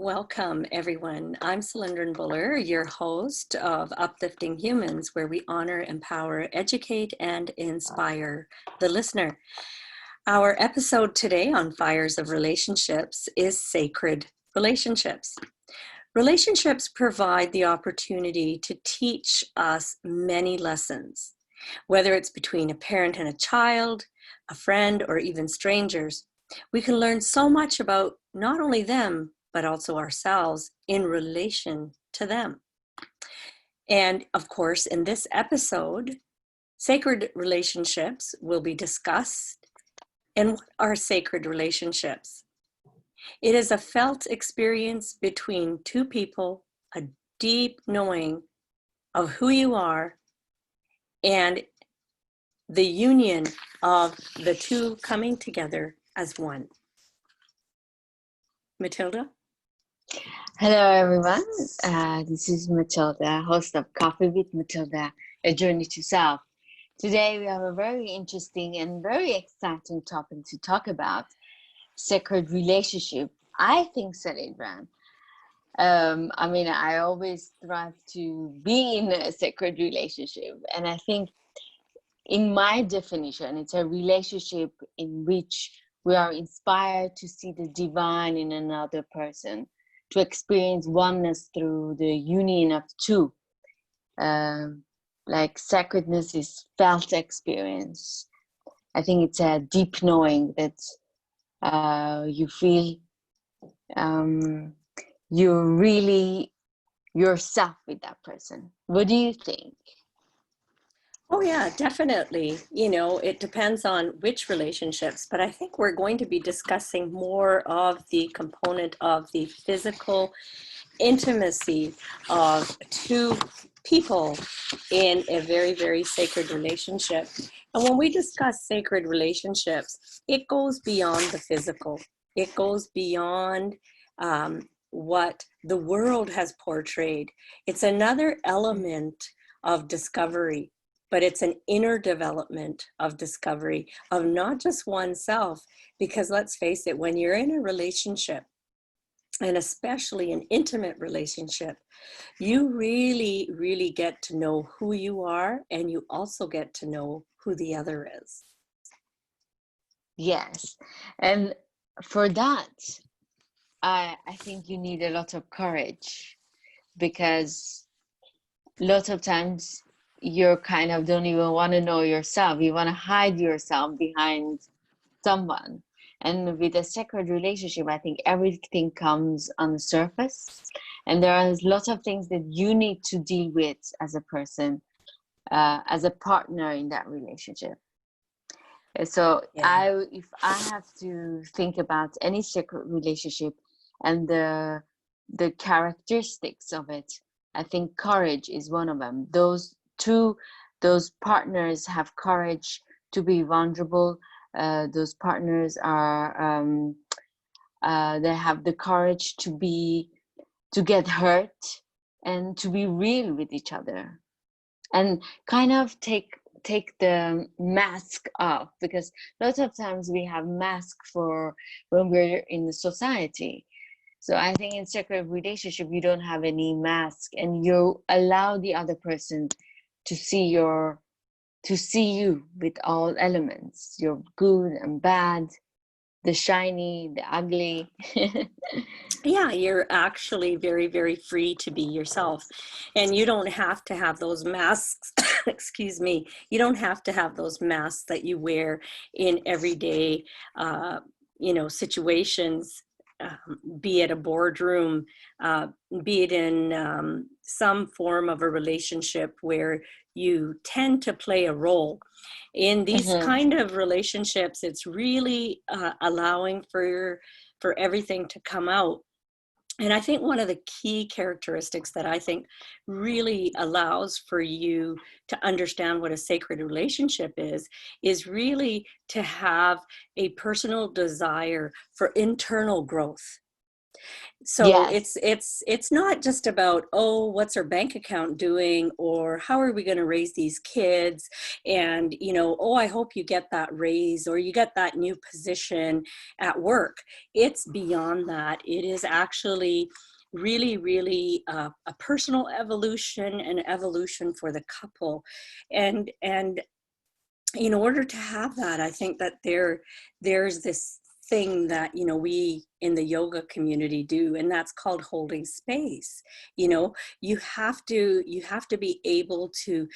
Welcome, everyone. I'm Cylindrin Buller, your host of Uplifting Humans, where we honor, empower, educate, and inspire the listener. Our episode today on Fires of Relationships is Sacred Relationships. Relationships provide the opportunity to teach us many lessons, whether it's between a parent and a child, a friend, or even strangers. We can learn so much about not only them, but also ourselves in relation to them. And of course, in this episode, sacred relationships will be discussed. And what are sacred relationships? It is a felt experience between two people, a deep knowing of who you are, and the union of the two coming together as one. Matilda? Hello, everyone. This is Matilda, host of Coffee with Matilda, A Journey to Self. Today, we have a very interesting and very exciting topic to talk about, sacred relationship. I think, Cylindrin. I always strive to be in a sacred relationship. And I think in my definition, it's a relationship in which we are inspired to see the divine in another person, to experience oneness through the union of two. Like sacredness is felt experience. I think it's a deep knowing that you feel you're really yourself with that person. What do you think? Oh, yeah, definitely. It depends on which relationships, but I think we're going to be discussing more of the component of the physical intimacy of two people in a very, very sacred relationship. And when we discuss sacred relationships, it goes beyond the physical. It goes beyond what the world has portrayed. It's another element of discovery, but it's an inner development of discovery of not just oneself, because let's face it, when you're in a relationship, and especially an intimate relationship, you really, really get to know who you are, and you also get to know who the other is. Yes. And for that, I think you need a lot of courage, because lots of times you kind of don't even want to know yourself. You want to hide yourself behind someone. And with a sacred relationship, I think everything comes on the surface. And there are lots of things that you need to deal with as a person, as a partner in that relationship. So Yeah. if I have to think about any sacred relationship and the characteristics of it, I think courage is one of them. Those partners have courage to be vulnerable. Those partners are they have the courage to get hurt and to be real with each other, and kind of take the mask off, because lots of times we have masks for when we're in the society. So I think in sacred relationship, you don't have any mask, and you allow the other person to see you with all elements, your good and bad, the shiny, the ugly. Yeah, you're actually very, very free to be yourself. And you don't have to have those masks, excuse me, you don't have to have those masks that you wear in everyday, situations, be it a boardroom, be it in some form of a relationship where you tend to play a role. In these Mm-hmm. kind of relationships, it's really allowing for everything to come out. And I think one of the key characteristics that I think really allows for you to understand what a sacred relationship is really to have a personal desire for internal growth. So Yes. it's not just about, oh, what's our bank account doing, or how are we going to raise these kids, and oh, I hope you get that raise or you get that new position at work. It's beyond that. It is actually really, really a personal evolution, and evolution for the couple. And in order to have that, I think that there's this thing that we in the yoga community do, and that's called holding space. You have to be able to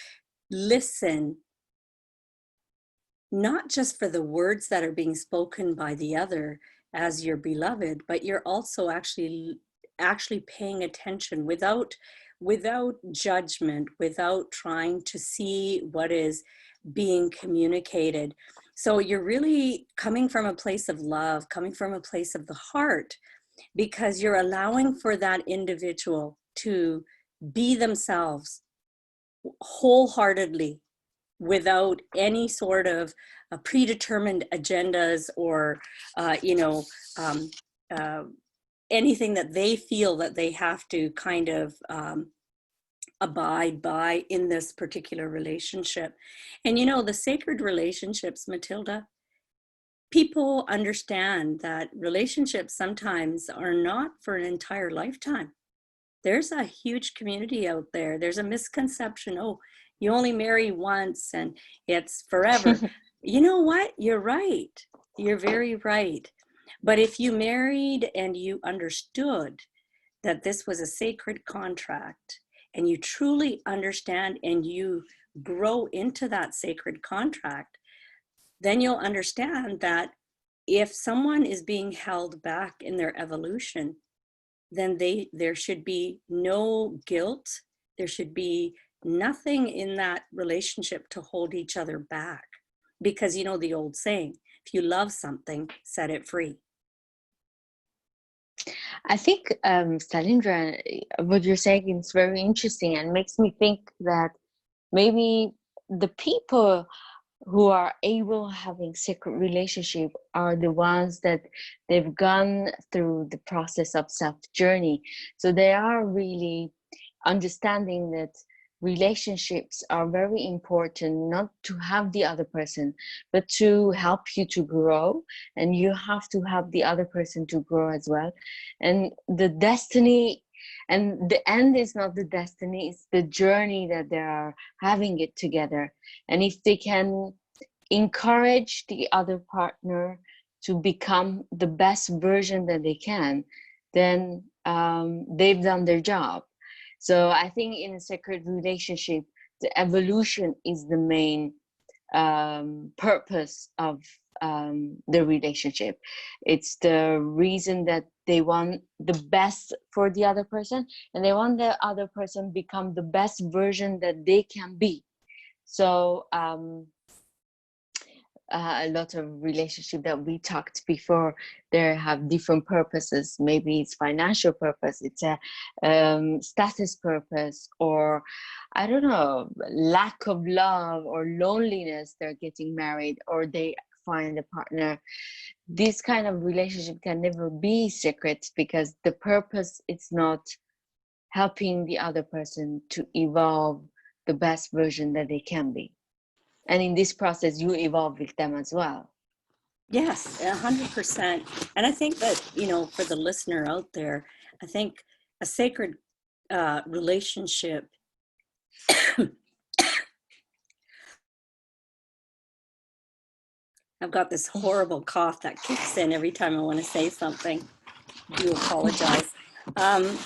listen, not just for the words that are being spoken by the other as your beloved, but you're also actually paying attention without judgment, without trying to see what is being communicated. So you're really coming from a place of love, coming from a place of the heart, because you're allowing for that individual to be themselves wholeheartedly, without any sort of predetermined agendas, or um, uh, anything that they feel that they have to kind of abide by in this particular relationship. And the sacred relationships, Matilda, people understand that relationships sometimes are not for an entire lifetime. There's a huge community out there. There's a misconception, oh, you only marry once and it's forever. You know what? You're right. You're very right. But if you married and you understood that this was a sacred contract, and you truly understand and you grow into that sacred contract, then you'll understand that if someone is being held back in their evolution, then there should be no guilt. There should be nothing in that relationship to hold each other back. Because the old saying, if you love something, set it free. I think, Salindra, what you're saying is very interesting and makes me think that maybe the people who are able having sacred relationship are the ones that they've gone through the process of self journey. So they are really understanding that relationships are very important, not to have the other person, but to help you to grow, and you have to help the other person to grow as well. And the destiny and the end is not the destiny, it's the journey that they are having it together. And if they can encourage the other partner to become the best version that they can, then they've done their job. So I think in a sacred relationship, the evolution is the main purpose of the relationship. It's the reason that they want the best for the other person, and they want the other person become the best version that they can be. So a lot of relationship that we talked before, they have different purposes. Maybe it's financial purpose, it's a status purpose, or I don't know, lack of love or loneliness, they're getting married or they find a partner. This kind of relationship can never be secret, because the purpose is not helping the other person to evolve the best version that they can be, and in this process you evolve with them as well. Yes, 100%. And I think that, for the listener out there, I think a sacred relationship, I've got this horrible cough that kicks in every time I want to say something. I do apologize. Um,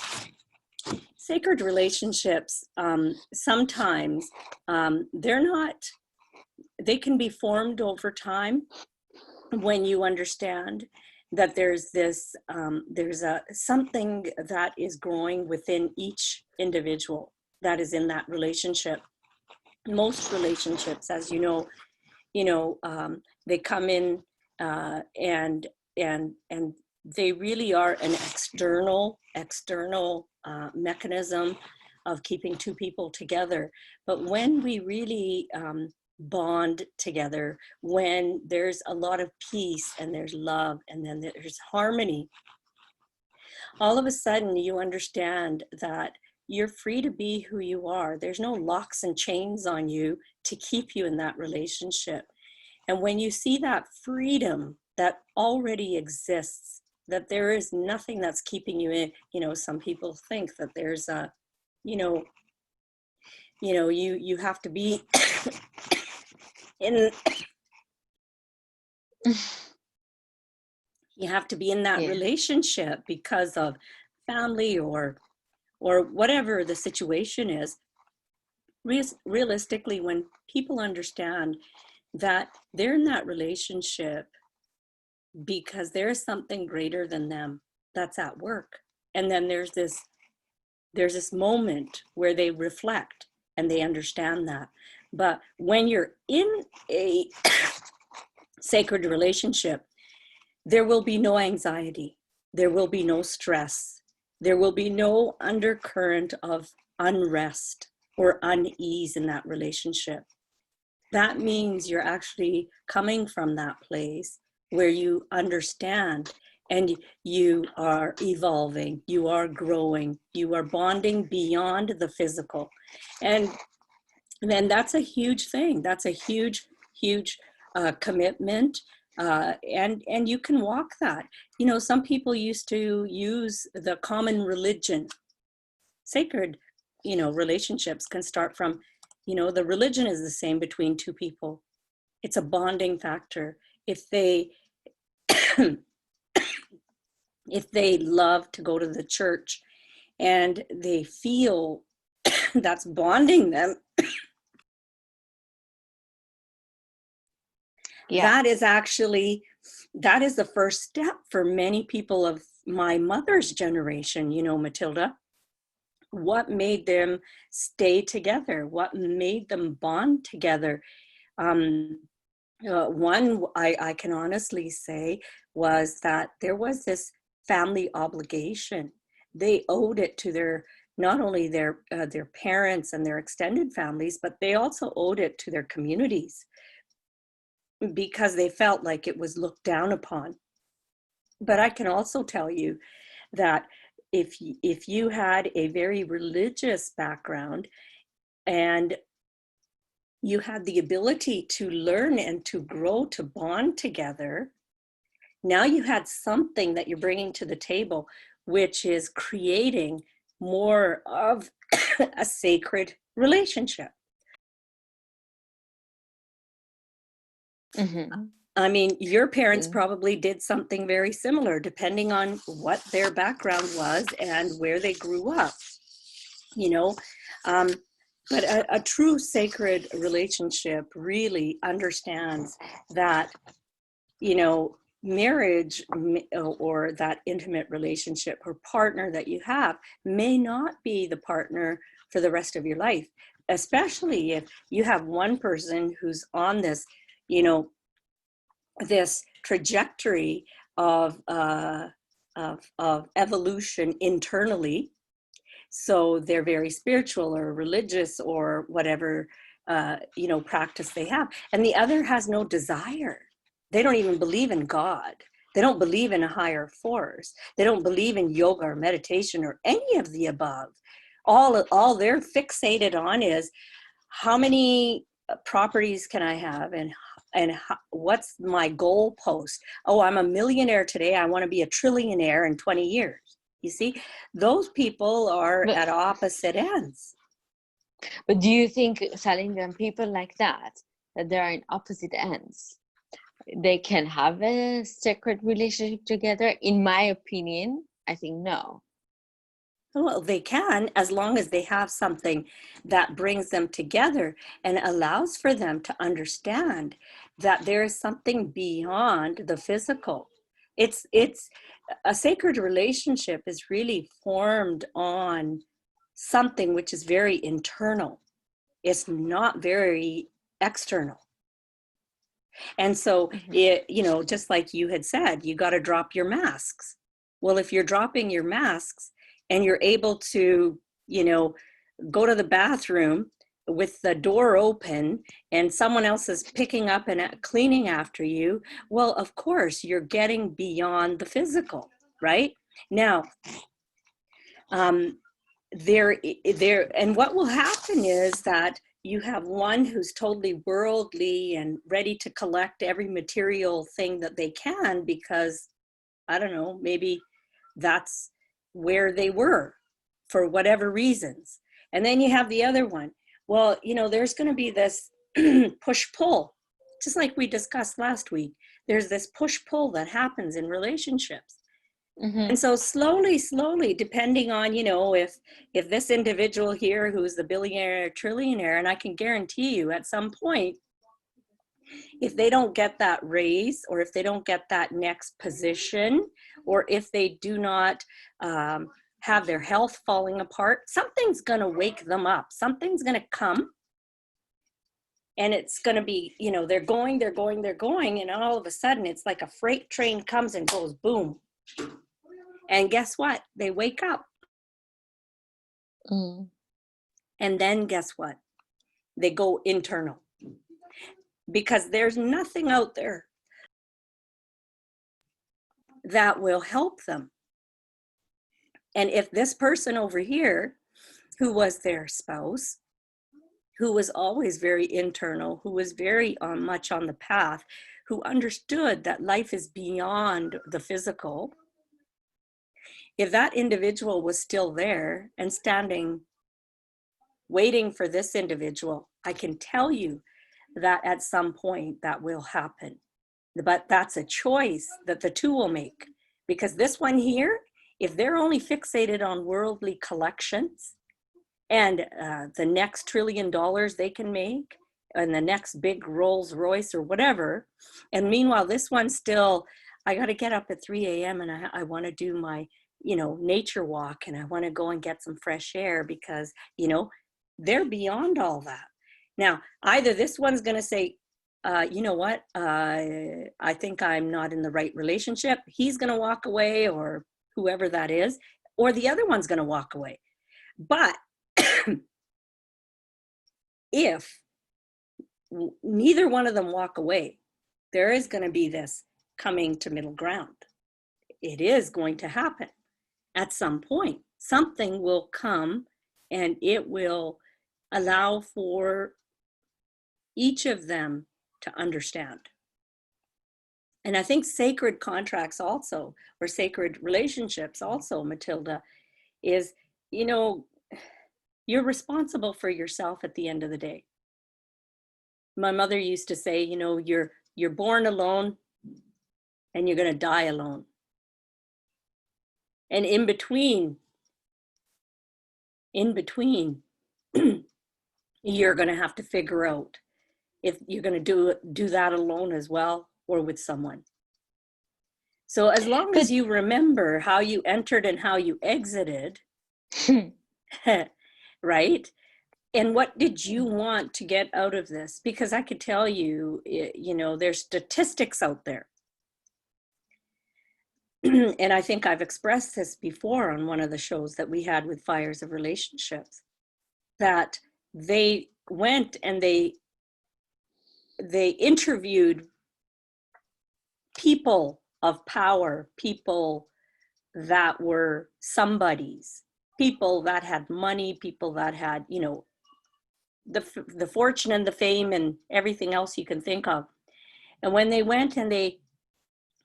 Sacred relationships, sometimes they can be formed over time, when you understand that there's a something that is growing within each individual that is in that relationship. Most relationships, as they come in, and they really are an external mechanism of keeping two people together. But when we really bond together, when there's a lot of peace and there's love and then there's harmony, all of a sudden you understand that you're free to be who you are. There's no locks and chains on you to keep you in that relationship. And when you see that freedom that already exists, that there is nothing that's keeping you in, some people think that there's a, you know, you have to be in you have to be in that Yeah. relationship because of family or whatever the situation is. Realistically, when people understand that they're in that relationship because there is something greater than them that's at work, and then there's this moment where they reflect and they understand that. But when you're in a sacred relationship, there will be no anxiety, there will be no stress, there will be no undercurrent of unrest or unease in that relationship. That means you're actually coming from that place where you understand and you are evolving, you are growing, you are bonding beyond the physical. And then that's a huge thing. That's a huge, huge commitment. And you can walk that. Some people used to use the common religion. Sacred, relationships can start from, the religion is the same between two people. It's a bonding factor. If they if they love to go to the church and they feel that's bonding them, Yeah. that is the first step for many people of my mother's generation, Matilda. What made them stay together? What made them bond together? One, I can honestly say, was that there was this family obligation. They owed it to not only their parents and their extended families, but they also owed it to their communities, because they felt like it was looked down upon. But I can also tell you that if you had a very religious background and you had the ability to learn and to grow, to bond together, now you had something that you're bringing to the table, which is creating more of a sacred relationship. Mm-hmm. I mean, your parents probably did something very similar, depending on what their background was and where they grew up, you know. Um, but a true sacred relationship really understands that, marriage or that intimate relationship or partner that you have may not be the partner for the rest of your life, especially if you have one person who's on this trajectory of evolution internally. So they're very spiritual or religious or whatever practice they have, and the other has no desire. They don't even believe in God. They don't believe in a higher force. They don't believe in yoga or meditation or any of the above. All they're fixated on is how many properties can I have, and what's my goal post? Oh, I'm a millionaire today. I want to be a trillionaire in 20 years. You see, those people are at opposite ends. But do you think, Salinda, people like that they are in opposite ends, they can have a sacred relationship together? In my opinion, I think no. Well, they can, as long as they have something that brings them together and allows for them to understand that there is something beyond the physical. It's a sacred relationship is really formed on something which is very internal. It's not very external. And so just like you had said, you got to drop your masks. Well, if you're dropping your masks and you're able to, go to the bathroom with the door open and someone else is picking up and cleaning after you, well, of course, you're getting beyond the physical, right? Now, and what will happen is that you have one who's totally worldly and ready to collect every material thing that they can because, I don't know, maybe that's where they were for whatever reasons. And then you have the other one. Well, there's going to be this push-pull, just like we discussed last week. There's this push-pull that happens in relationships. Mm-hmm. And so slowly, depending on, if this individual here who's the billionaire, trillionaire, and I can guarantee you at some point, if they don't get that raise, or if they don't get that next position, or if they do not have their health falling apart, something's going to wake them up. Something's going to come. And it's going to be, they're going. And all of a sudden, it's like a freight train comes and goes, boom. And guess what? They wake up. Mm. And then guess what? They go internal. Because there's nothing out there that will help them. And if this person over here, who was their spouse, who was always very internal, who was very much on the path, who understood that life is beyond the physical, if that individual was still there and standing, waiting for this individual, I can tell you that at some point that will happen. But that's a choice that the two will make. Because this one here, if they're only fixated on worldly collections and the next $1 trillion they can make, and the next big Rolls Royce or whatever, and meanwhile this one's still, I got to get up at 3 a.m. and I want to do my nature walk, and I want to go and get some fresh air, because they're beyond all that. Now, either this one's going to say, you know what, I think I'm not in the right relationship. He's going to walk away, or whoever that is, or the other one's going to walk away. But if neither one of them walk away, there is going to be this coming to middle ground. It is going to happen at some point. Something will come and it will allow for each of them to understand. And I think sacred contracts also, or sacred relationships also, Matilda, is, you're responsible for yourself at the end of the day. My mother used to say, you're born alone and you're going to die alone. And in between, you're going to have to figure out if you're going to do that alone as well, or with someone. So as long as you remember how you entered and how you exited, right? And what did you want to get out of this? Because I could tell you, there's statistics out there. And I think I've expressed this before on one of the shows that we had with Fires of Relationships, that they went and they interviewed people of power, people that were somebodies, people that had money, people that had, the fortune and the fame and everything else you can think of. And when they went and they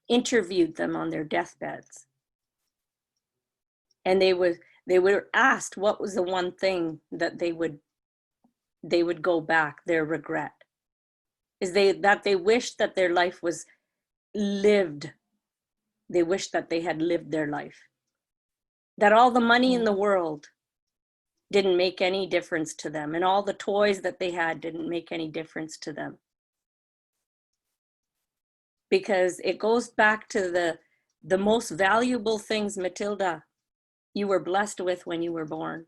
interviewed them on their deathbeds, and they were asked what was the one thing that they would go back, their regret, is that they wished that their life was lived. They wished that they had lived their life. That all the money in the world didn't make any difference to them, and all the toys that they had didn't make any difference to them. Because it goes back to the most valuable things, Matilda, you were blessed with when you were born.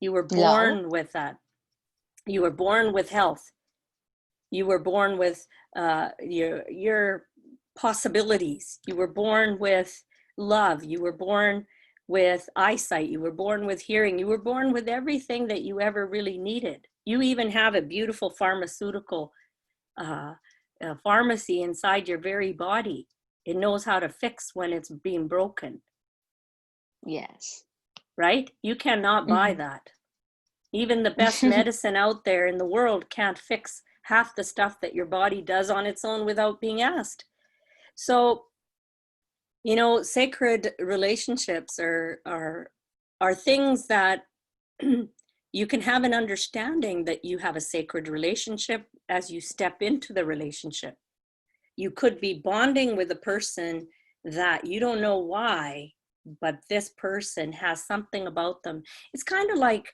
You were born with that. You were born with health. You were born with your possibilities. You were born with love. You were born with eyesight. You were born with hearing. You were born with everything that you ever really needed. You even have a beautiful pharmaceutical pharmacy inside your very body. It knows how to fix when it's being broken. Yes. Right? You cannot buy Mm-hmm. that. Even the best medicine out there in the world can't fix half the stuff that your body does on its own without being asked. So, you know, sacred relationships are things that you can have an understanding that you have a sacred relationship as you step into the relationship. You could be bonding with a person that you don't know why, but this person has something about them. It's kind of like,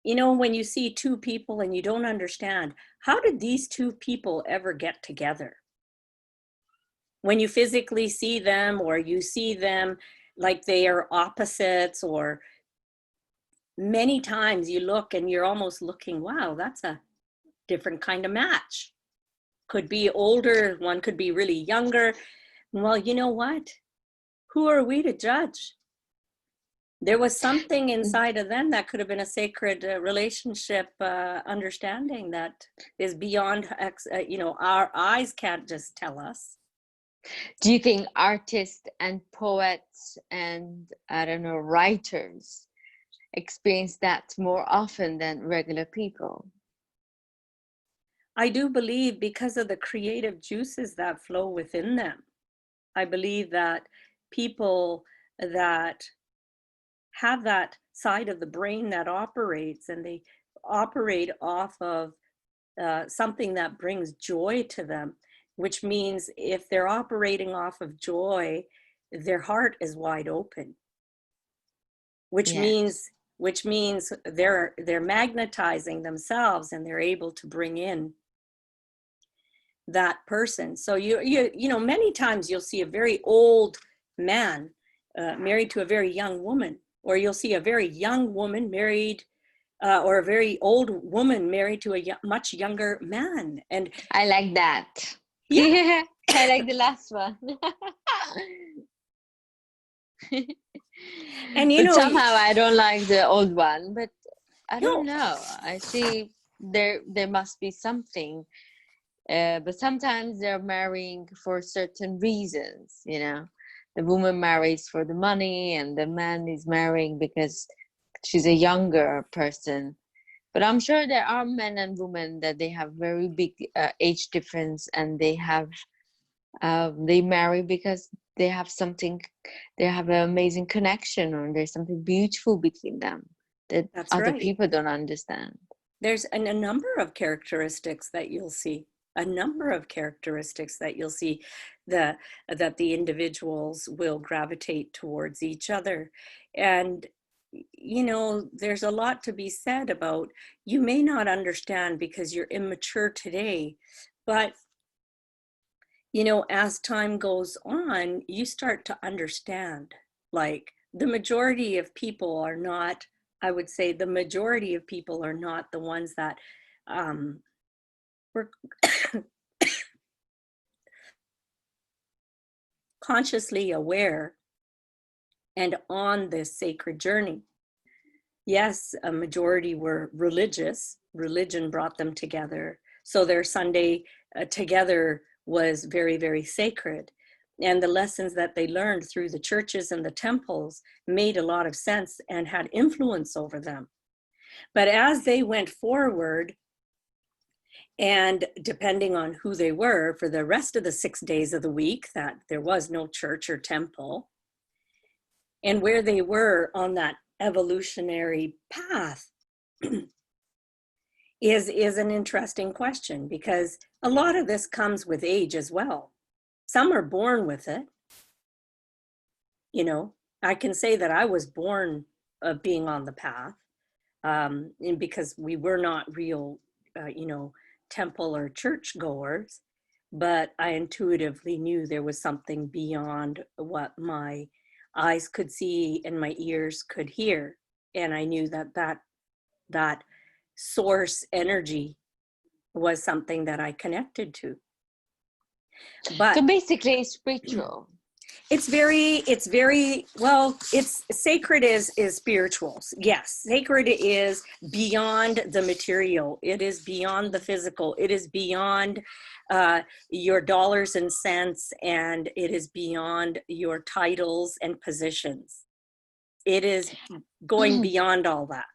you know, when you see two people and you don't understand, how did these two people ever get together? When you physically see them, or you see them like they are opposites, or many times you look and you're almost looking, wow, that's a different kind of match. Could be older, one could be really younger. Well, you know what? Who are we to judge? There was something inside of them that could have been a sacred relationship understanding that is beyond, you know, our eyes can't just tell us. Do you think artists and poets and, I don't know, writers experience that more often than regular people? I do believe, because of the creative juices that flow within them, I believe that people that have that side of the brain that operates, and they operate off of something that brings joy to them, which means if they're operating off of joy, their heart is wide open, which Yes. means they're magnetizing themselves, and they're able to bring in that person. So you know, many times you'll see a very old man married to a very young woman, or you'll see a very young woman married or a very old woman married to a much younger man. And I like that. yeah, I like the last one. and you But know, somehow I don't like the old one. But I don't no, know. I see there must be something. But sometimes they're marrying for certain reasons, you know. The woman marries for the money, and the man is marrying because she's a younger person. But I'm sure there are men and women that they have very big age difference, and they marry because they have something, they have an amazing connection, or there's something beautiful between them that that's other right. people don't understand. There's a number of characteristics that you'll see, a number of characteristics that you'll see the that the individuals will gravitate towards each other. And you know, there's a lot to be said about, you may not understand because you're immature today, but you know, as time goes on, you start to understand. Like, the majority of people are not, I would say the majority of people are not the ones that were consciously aware and on this sacred journey. Yes, a majority were religious. Religion brought them together. So their Sunday together was very, very sacred. And the lessons that they learned through the churches and the temples made a lot of sense and had influence over them. But as they went forward, and depending on who they were for the rest of the 6 days of the week, that there was no church or temple, and where they were on that evolutionary path, is an interesting question, because a lot of this comes with age as well. Some are born with it. You know, I can say that I was born being on the path, and because we were not real, you know, temple or church goers, but I intuitively knew there was something beyond what my eyes could see and my ears could hear. And I knew that source energy was something that I connected to. So But basically, it's spiritual. Well, it's sacred is spiritual. Yes, sacred is beyond the material. It is beyond the physical. It is beyond your dollars and cents, and it is beyond your titles and positions. It is going beyond all that.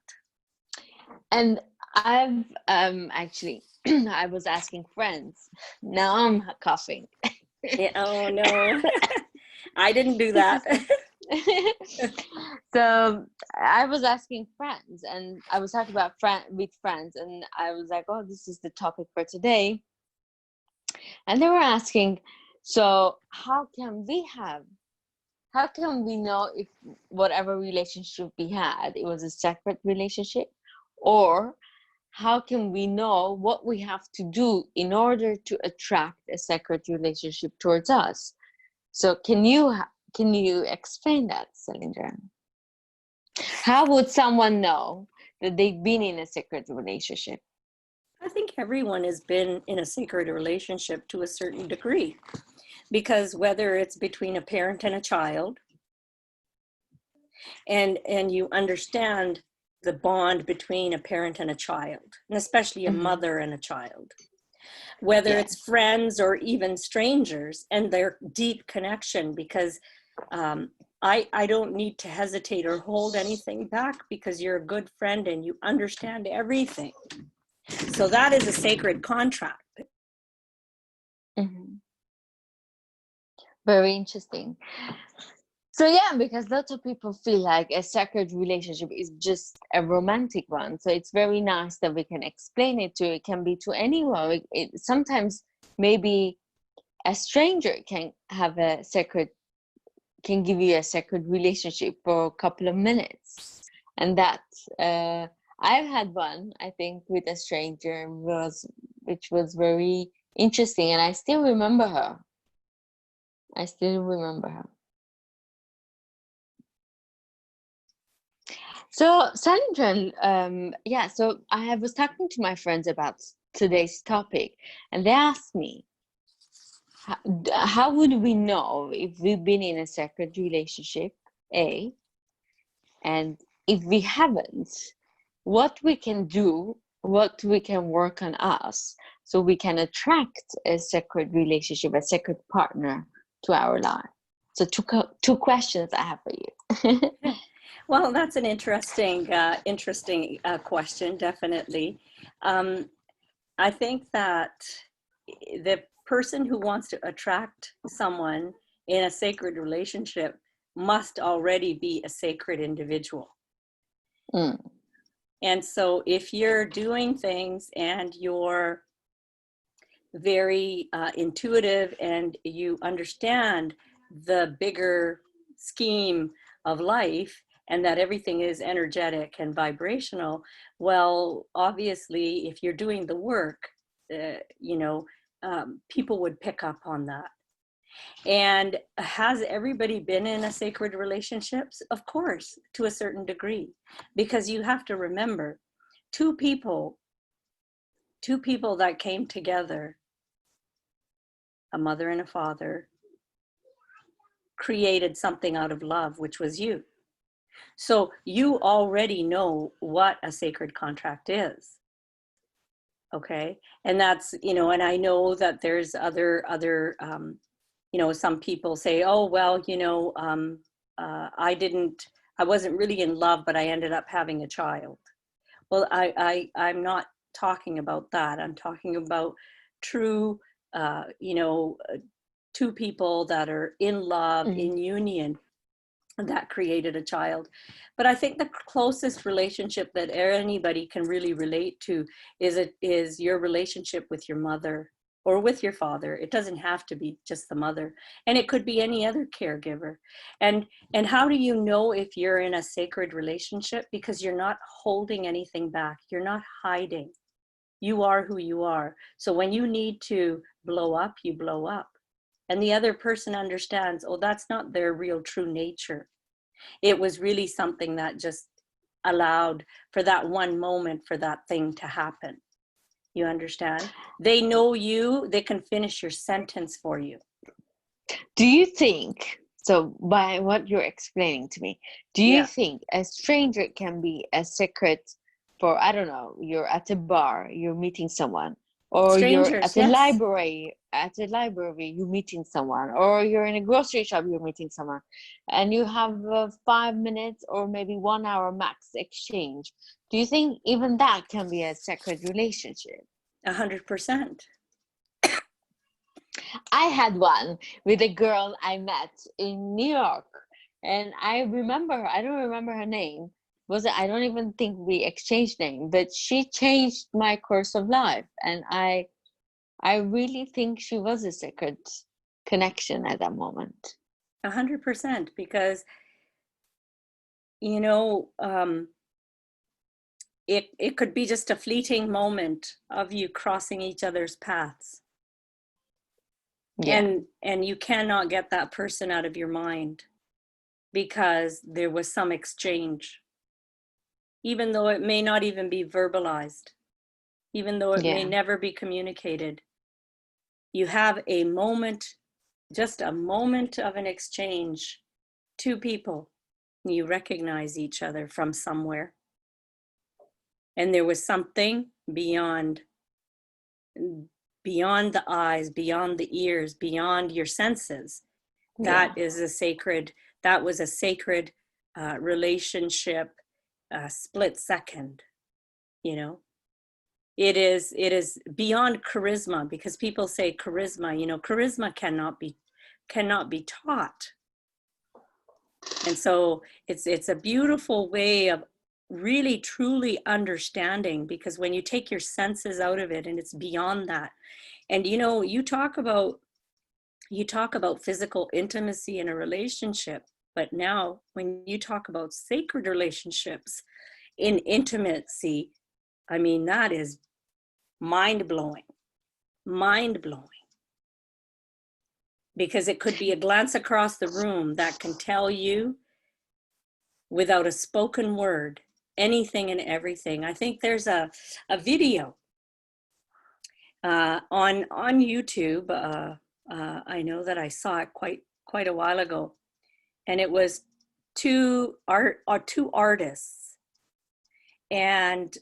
And I've actually I was asking friends. Now I'm coughing. Oh no. I didn't do that. So I was asking friends, and I was talking about with friends, and I was like, oh, this is the topic for today. And they were asking, so how can we know if whatever relationship we had, it was a separate relationship? Or how can we know what we have to do in order to attract a sacred relationship towards us? So can you explain that, Cylindra? How would someone know that they've been in a sacred relationship? I think everyone has been in a sacred relationship to a certain degree, because whether it's between a parent and a child, and you understand the bond between a parent and a child, and especially a mother and a child, whether it's friends or even strangers, and their deep connection, because I don't need to hesitate or hold anything back, because you're a good friend and you understand everything. So that is a sacred contract. Very interesting. So yeah, because lots of people feel like a sacred relationship is just a romantic one. So it's very nice that we can explain it to. It can be to anyone. Sometimes maybe a stranger can give you a sacred relationship for a couple of minutes, and that I've had one, I think, with a stranger, which was very interesting, and I still remember her. So, Sandra, so I was talking to my friends about today's topic, and they asked me, how would we know if we've been in a sacred relationship, A, and if we haven't, what we can do, what we can work on us, so we can attract a sacred relationship, a sacred partner to our life. So two questions I have for you. Well, that's an interesting question, definitely. I think that the person who wants to attract someone in a sacred relationship must already be a sacred individual. And so if you're doing things and you're very intuitive and you understand the bigger scheme of life, and that everything is energetic and vibrational, well, obviously, if you're doing the work, people would pick up on that. And has everybody been in a sacred relationships? Of course, to a certain degree, because you have to remember, two people that came together, a mother and a father, created something out of love, which was you. So you already know what a sacred contract is. Okay. And that's, and I know that there's other, some people say, oh, well, I wasn't really in love, but I ended up having a child. Well, I'm not talking about that. I'm talking about true, two people that are in love, in union, that created a child. But I think the closest relationship that anybody can really relate to is your relationship with your mother or with your father. It doesn't have to be just the mother, and it could be any other caregiver. And how do you know if you're in a sacred relationship? Because you're not holding anything back. You're not hiding. You are who you are. So when you need to blow up, you blow up. And the other person understands, oh, that's not their real true nature. It was really something that just allowed for that one moment for that thing to happen. You understand? They know you, they can finish your sentence for you. Do you think So by what you're explaining to me, do you Yeah. think a stranger can be a secret for, I don't know, you're at a bar, you're meeting someone, or you're Strangers, yes. at a library, you're meeting someone, or you're in a grocery shop, you're meeting someone, and you have 5 minutes or maybe 1 hour max exchange. Do you think even that can be a sacred relationship? 100%. I had one with a girl I met in New York, and I remember her. I don't remember her name. Was it? I don't even think we exchanged name, but she changed my course of life, and I really think she was a sacred connection at that moment. 100%. Because, you know, it could be just a fleeting moment of you crossing each other's paths. Yeah, And you cannot get that person out of your mind because there was some exchange, even though it may not even be verbalized, even though it may yeah, never be communicated. You have a moment, just a moment of an exchange. Two people, you recognize each other from somewhere, and there was something beyond the eyes, beyond the ears, beyond your senses. yeah. That was a sacred relationship, split second. You know, it is beyond charisma, because people say charisma. You know, charisma cannot be taught. And so it's a beautiful way of really truly understanding, because when you take your senses out of it and it's beyond that. And you know, you talk about physical intimacy in a relationship, but now when you talk about sacred relationships in intimacy, I mean, that is mind blowing, mind blowing, because it could be a glance across the room that can tell you, without a spoken word, anything and everything. I think there's a video on YouTube. I know that I saw it quite a while ago, and it was two artists, and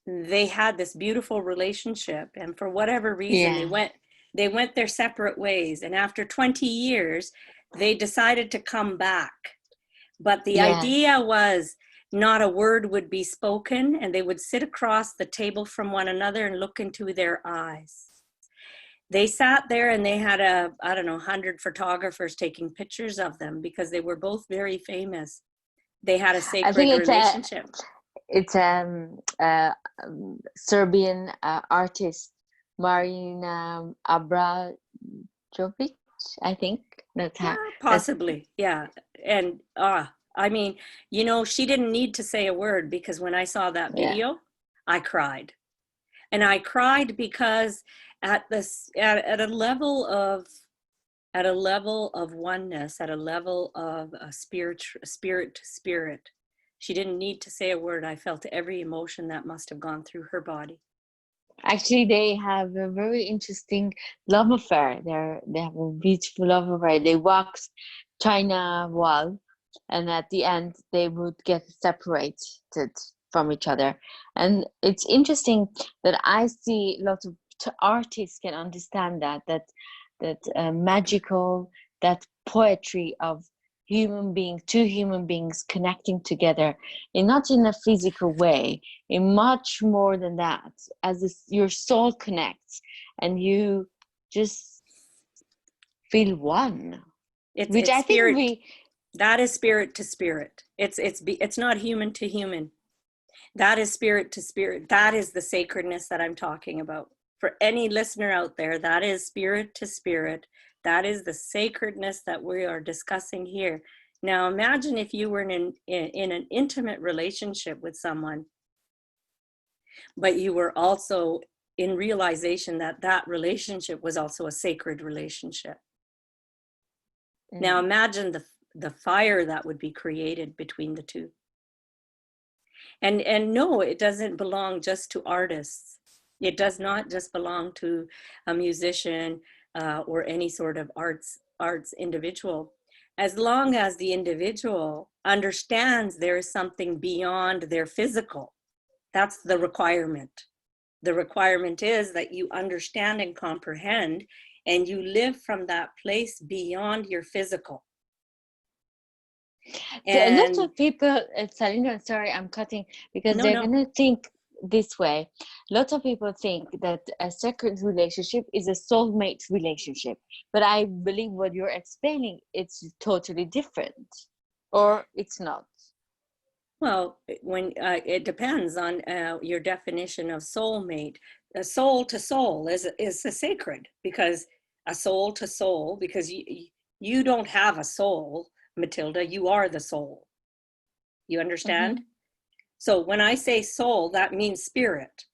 they had this beautiful relationship, and for whatever reason Yeah, they went their separate ways, and after 20 years they decided to come back. But the yeah. idea was, not a word would be spoken, and they would sit across the table from one another and look into their eyes. They sat there and they had I don't know, 100 photographers taking pictures of them, because they were both very famous. They had a I think sacred relationship. it's Serbian artist Marina Abrajovic. I think that's Yeah, how. That's possibly. Yeah. And I mean, you know, she didn't need to say a word, because when I saw that yeah, video, I cried. And I cried because at a level of oneness, at a level of spirit to spirit, she didn't need to say a word. I felt every emotion that must have gone through her body. actually, they have a very interesting love affair. They have a beautiful love affair. They walk China wall, and at the end, they would get separated from each other. And it's interesting that I see lots of artists can understand that magical, that poetry of two human beings connecting together, and not in a physical way, in much more than that, as your soul connects and you just feel one, which It's I think spirit. we, That is spirit to spirit. It's not human to human. That is spirit to spirit. That is the sacredness that I'm talking about. For any listener out there, that is spirit to spirit. That is the sacredness that we are discussing here. Now, imagine if you were in an intimate relationship with someone, but you were also in realization that that relationship was also a sacred relationship. Now, mm, imagine the fire that would be created between the two. And no, it doesn't belong just to artists. It does not just belong to a musician, or any sort of arts individual, as long as the individual understands there is something beyond their physical. That's the requirement. The requirement is that you understand and comprehend, and you live from that place beyond your physical. So a lot And of people, Salinda, sorry, I'm cutting, because they're no, going to think this way. Lots of people think that a sacred relationship is a soulmate relationship, but I believe what you're explaining, it's totally different, or it's not. well, when it depends on your definition of soulmate. A soul to soul is a sacred, because a soul to soul, because you don't have a soul, Matilda. You are the soul. You understand? Mm-hmm. So when I say soul, that means spirit.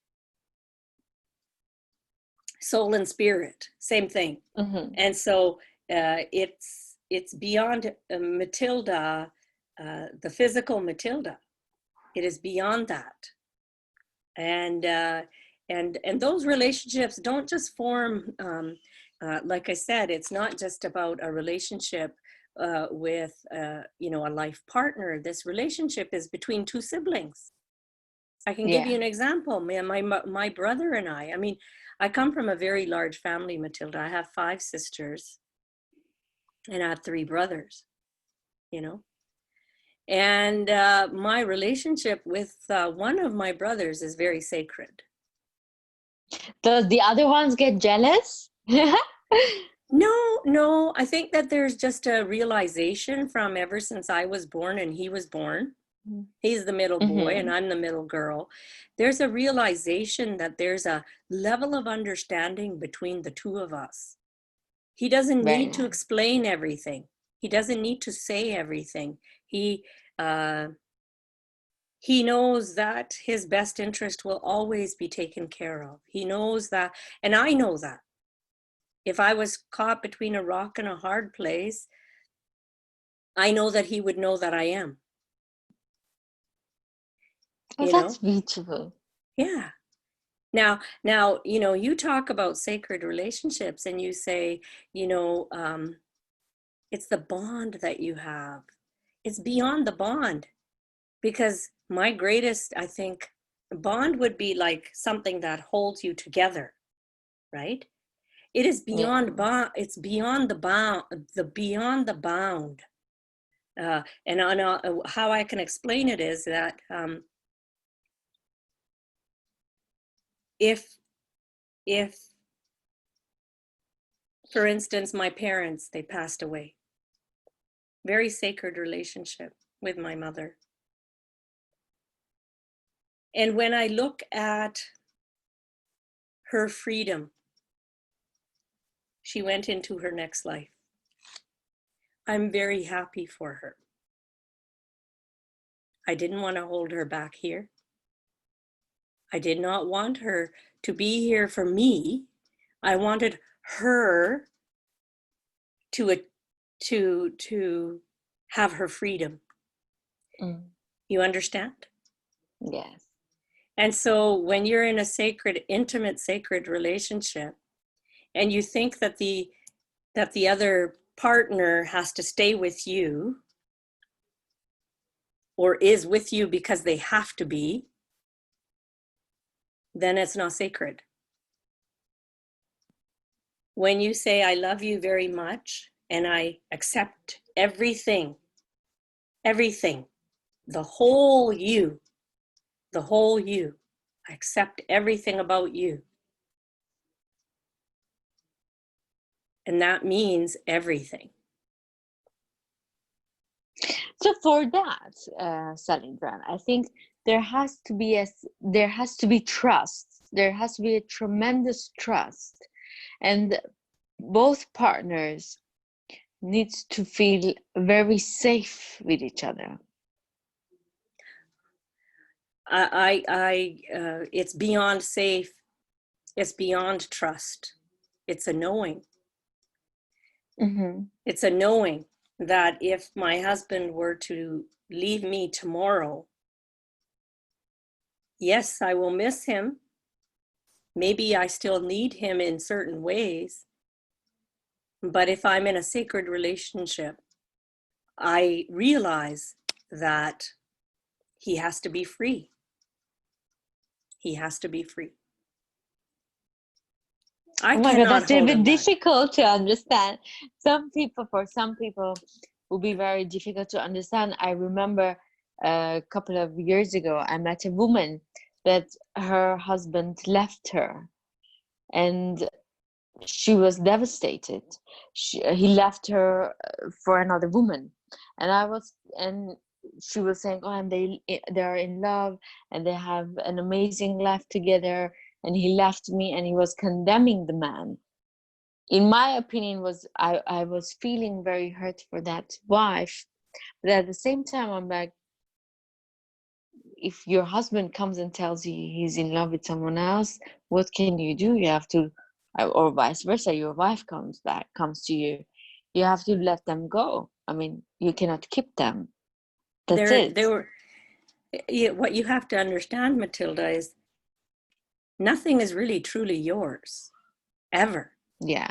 Soul and spirit, same thing. Mm-hmm. And so it's beyond Matilda, the physical Matilda. It is beyond that. And those relationships don't just form, like I said, it's not just about a relationship with a life partner. This relationship is between two siblings. I can give you Yeah. an example. My brother and I mean, I come from a very large family, Matilda. I have 5 sisters and I have 3 brothers, you know. And my relationship with one of my brothers is very sacred. Does the other ones get jealous? No, I think that there's just a realization from ever since I was born and he was born. He's the middle boy and Mm-hmm. I'm the middle girl. There's a realization that there's a level of understanding between the two of us. He doesn't Very need to nice. explain everything. He doesn't need to say everything. Uh, he knows that his best interest will always be taken care of. He knows that, and I know that. If I was caught between a rock and a hard place, I know that he would know that I am, Oh, you that's know? beautiful. Yeah. Now, you talk about sacred relationships and you say, it's the bond that you have. It's beyond the bond, because my greatest, I think, bond would be like something that holds you together, right? It is Yeah. beyond bond. It's beyond the bound, beyond the bound. And on how I can explain it is that if if for instance my parents, they passed away, very sacred relationship with my mother, and when I look at her freedom, she went into her next life, I'm very happy for her. I didn't want to hold her back here. I did not want her to be here for me. I wanted her to to have her freedom. Mm. You understand? Yes. And so when you're in a sacred, intimate, sacred relationship, and you think that the other partner has to stay with you or is with you because they have to be, then it's not sacred. When you say, I love you very much and I accept everything, everything, the whole you, the whole you, I accept everything about you. And that means everything. So for that, Salindran, I think there has to be trust. There has to be a tremendous trust, and both partners needs to feel very safe with each other. It's beyond safe. It's beyond trust. It's a knowing. Mm-hmm. It's a knowing that if my husband were to leave me tomorrow, yes, I will miss him. Maybe I still need him in certain ways, But if I'm in a sacred relationship, I realize that he has to be free. He has to be free. I Oh my God, cannot that's a hold bit him back. difficult to understand. For some people, will be very difficult to understand. I remember a couple of years ago, I met a woman that her husband left her, and she was devastated. He left her for another woman, and she was saying, "Oh, and they're in love, and they have an amazing life together." And he left me, and he was condemning the man. In my opinion, I was feeling very hurt for that wife, but at the same time, I'm like, if your husband comes and tells you he's in love with someone else, what can you do? You have to, or vice versa, your wife comes to you, you have to let them go. I mean, you cannot keep them. That's it. There were, what you have to understand, Matilda, is nothing is really truly yours, ever. Yeah,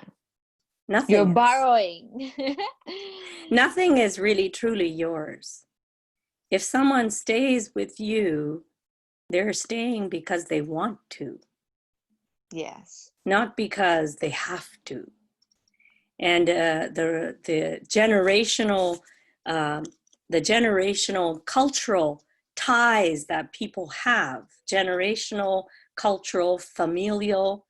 you're Nothing is. borrowing. Nothing is really truly yours. If someone stays with you, they're staying because they want to, Yes. not because they have to. And the generational, um, the generational cultural ties that people have, generational, cultural, familial,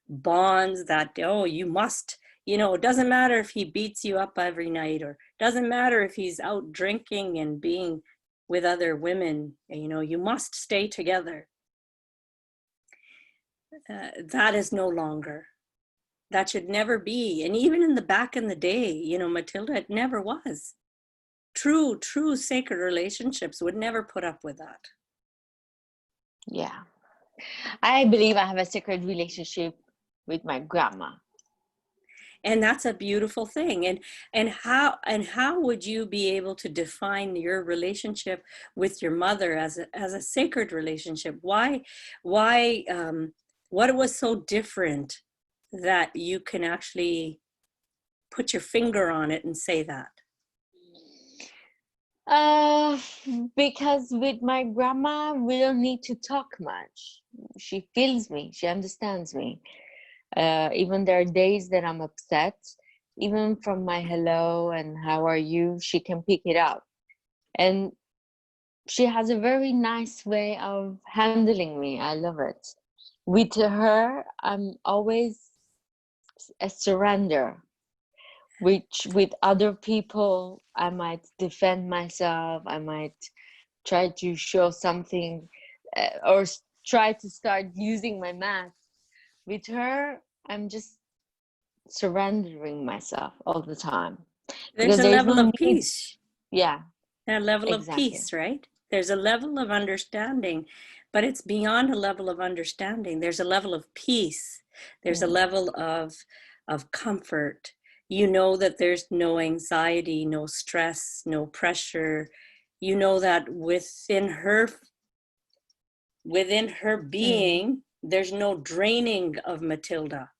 bonds that, oh, you must, it doesn't matter if he beats you up every night, or doesn't matter if he's out drinking and being with other women, you must stay together. That is no longer. That should never be. And even in the back in the day, Matilda, it never was. True sacred relationships would never put up with that. Yeah. I believe I have a sacred relationship with my grandma. And that's a beautiful thing. And how would you be able to define your relationship with your mother as a sacred relationship? Why what was so different that you can actually put your finger on it and say that? Uh, because with my grandma, we don't need to talk much. She feels me, she understands me. Even there are days that I'm upset, even from my hello and how are you, she can pick it up. And she has a very nice way of handling me. I love it. With her, I'm always a surrender, which with other people, I might defend myself, I might try to show something, or try to start using my mask. With her, I'm just surrendering myself all the time, There's because a there is level no of need. peace. Yeah, A level of exactly. peace, right? There's a level of understanding, but it's beyond a level of understanding. There's a level of peace. There's a Mm. level of comfort. You know that there's no anxiety, no stress, no pressure. You know that within her Mm. being, there's no draining of Matilda.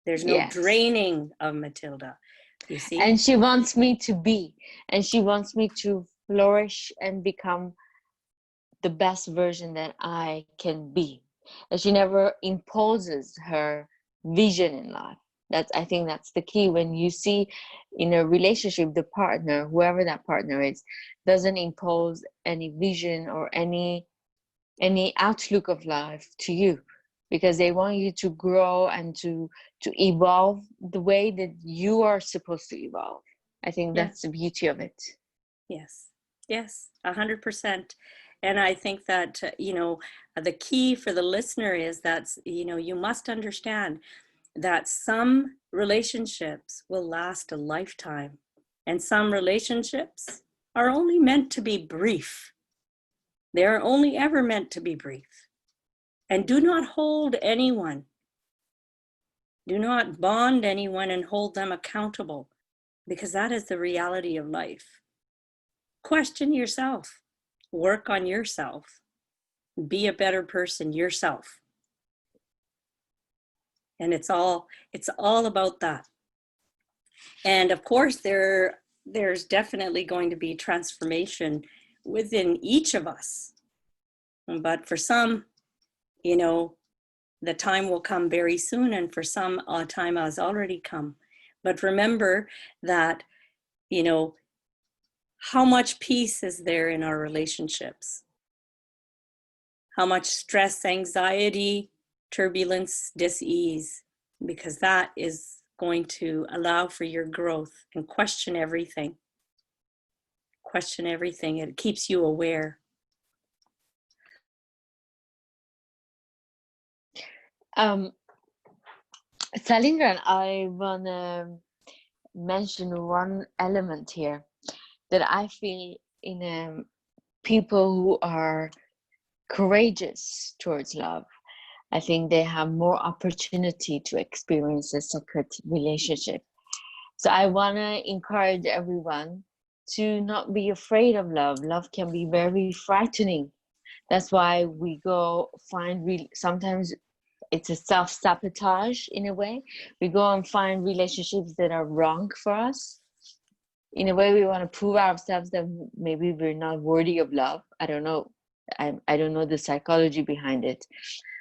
There's no Yes. draining of Matilda. You see? And she wants me to be, and she wants me to flourish and become the best version that I can be. And she never imposes her vision in life. I think that's the key. When you see in a relationship, the partner, whoever that partner is, doesn't impose any vision or any outlook of life to you, because they want you to grow and to evolve the way that you are supposed to evolve. I think Yeah. that's the beauty of it. Yes, yes, 100%. And I think that, the key for the listener is that, you must understand that some relationships will last a lifetime, and some relationships are only meant to be brief. They are only ever meant to be brief. And do not hold anyone, do not bond anyone and hold them accountable, because that is the reality of life. Question yourself, work on yourself, be a better person yourself. And it's all about that. And of course, there's definitely going to be transformation within each of us. But for some, you know, the time will come very soon, and for some, time has already come. But remember that, you know, how much peace is there in our relationships? How much stress, anxiety, turbulence, dis-ease, because that is going to allow for your growth. And question everything. Question everything. It keeps you aware. Salindran, I want to mention one element here that I feel in people who are courageous towards love. I think they have more opportunity to experience a sacred relationship. So I want to encourage everyone to not be afraid of love. Love can be very frightening. That's why we go find sometimes it's a self-sabotage in a way. We go and find relationships that are wrong for us. In a way, we want to prove ourselves that maybe we're not worthy of love. I don't know. I don't know the psychology behind it.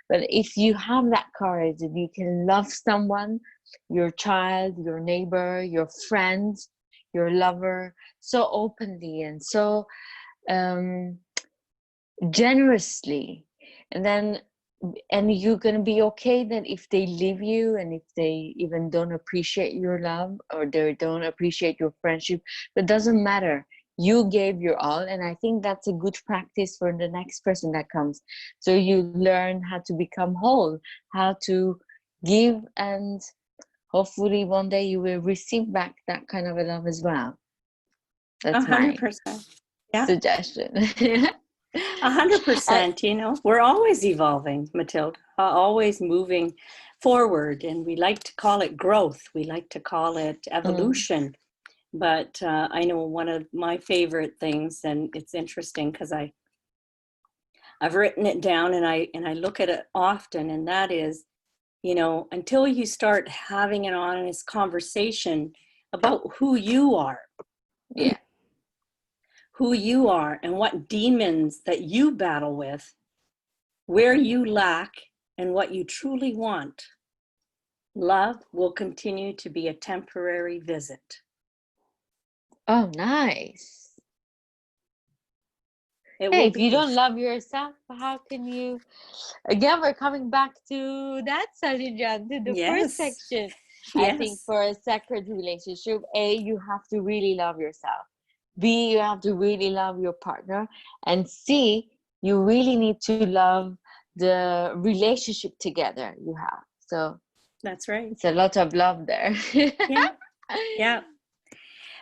But if you have that courage, if you can love someone, your child, your neighbor, your friend, your lover, so openly and so generously, and you're going to be okay that if they leave you and if they even don't appreciate your love or they don't appreciate your friendship, that doesn't matter. You gave your all, and I think that's a good practice for the next person that comes. So you learn how to become whole, how to give, and hopefully one day you will receive back that kind of a love as well. That's my 100%. Yeah. suggestion. 100%. You know, we're always evolving, Matilda, always moving forward. And we like to call it growth. We like to call it evolution. But I know one of my favorite things, and it's interesting because I've written it down and I look at it often, and that is, you know, until you start having an honest conversation about who you are. Yeah. Who you are and what demons that you battle with, where you lack, and what you truly want, love will continue to be a temporary visit. Oh, nice. Hey, if you don't love yourself, how can you? Again, we're coming back to that, Salindran, to the first section. I think for a sacred relationship, A, you have to really love yourself. B, you have to really love your partner. And C, you really need to love the relationship together you have. So that's right. It's a lot of love there. Yeah. Yeah.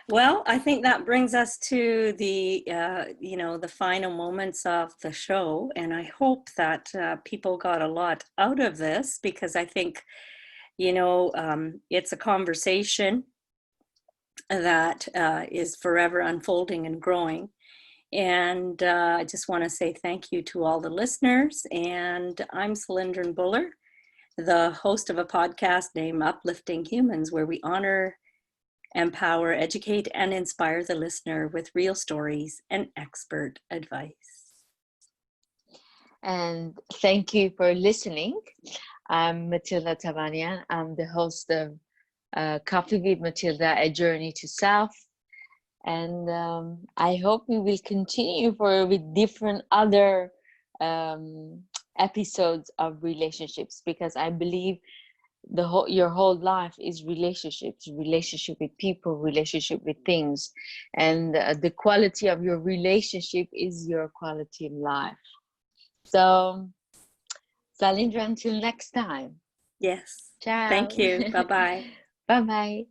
Well, I think that brings us to the, you know, the final moments of the show. And I hope that people got a lot out of this, because I think, you know, it's a conversation that is forever unfolding and growing. And I just want to say thank you to all the listeners. And I'm Salindran Buller, the host of a podcast named Uplifting Humans, where we honor, empower, educate, and inspire the listener with real stories and expert advice. And thank you for listening. I'm Matilda Tavanian. I'm the host of Coffee with Matilda, A Journey to Self. And I hope we will continue with different other episodes of relationships, because I believe your whole life is relationships, relationship with people, relationship with things, and the quality of your relationship is your quality of life. So, Salindra, until next time. Yes. Ciao. Thank you. Bye-bye. Bye-bye.